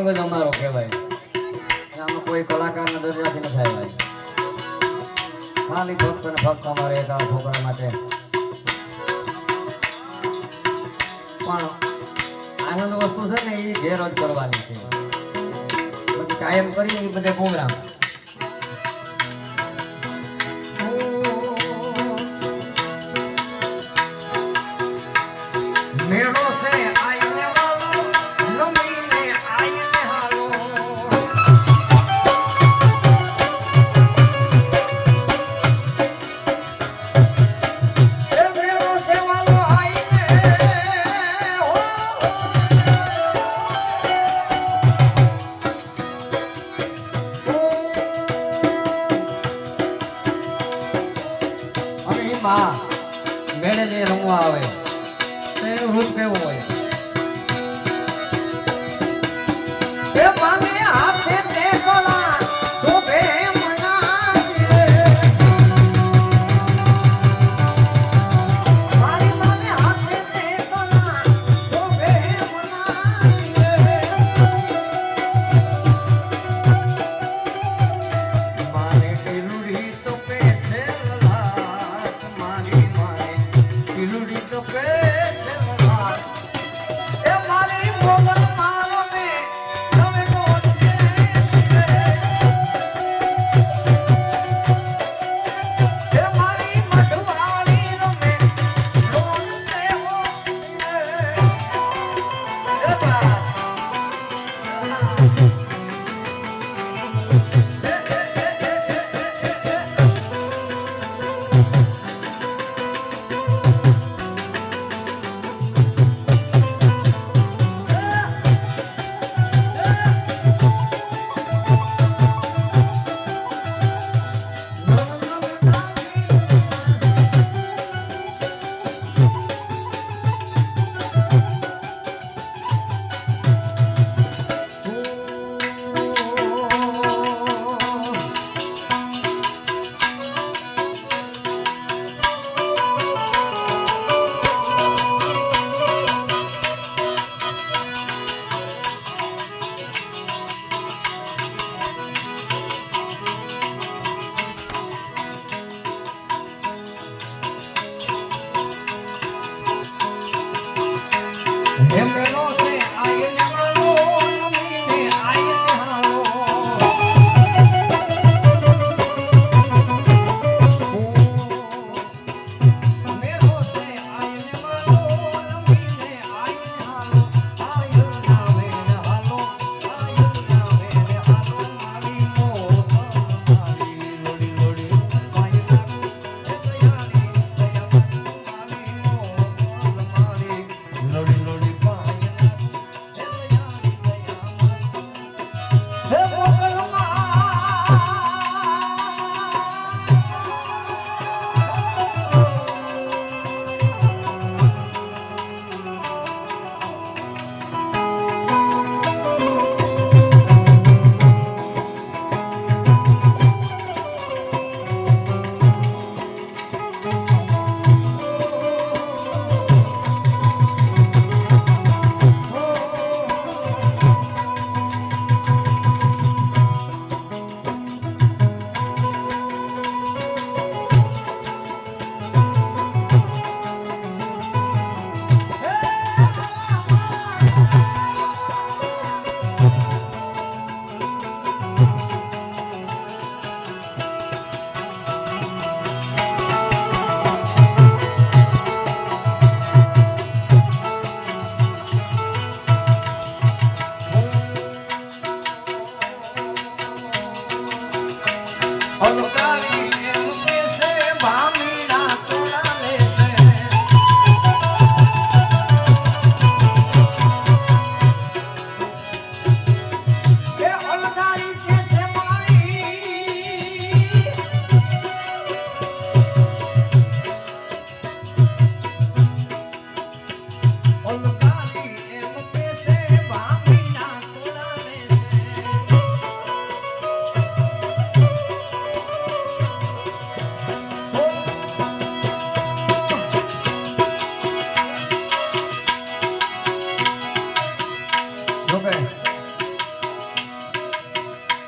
પ્રસંગ જ અમારો કહેવાય. આમાં કોઈ કલાકારના દરજાથી ન થાય ભાઈ. ખાલી ફક્ત ને ફક્ત અમારે એક આ છોકરા માટે પણ આનંદ વસ્તુ છે ને એ ઘેર જ કરવાની છે. પછી કાયમ કરી એ બધે પ્રોગ્રામ મેળો છે આઈને વાલો નમીને આઈને હાલો. એ મેળો છે વાલો આઈને હો. અને એ માં મેળે જે રમવા આવે એનું રૂપ કેવું હોય? એ પામે હાથે તે કોલા શોભે મનાવી રે. મારી પામે હાથે તે કોલા શોભે મનાવી રે. મારે ટીલુડી તો પે છે લાટ. મારી મારે ટીલુડી તો પે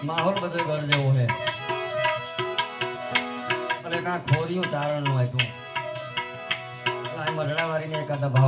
માહોલ બધો ઘર જેવો છે અને કાં ખોરિયું ચારણનું આપ્યું મરડા વાળીને એકાદા ભાવ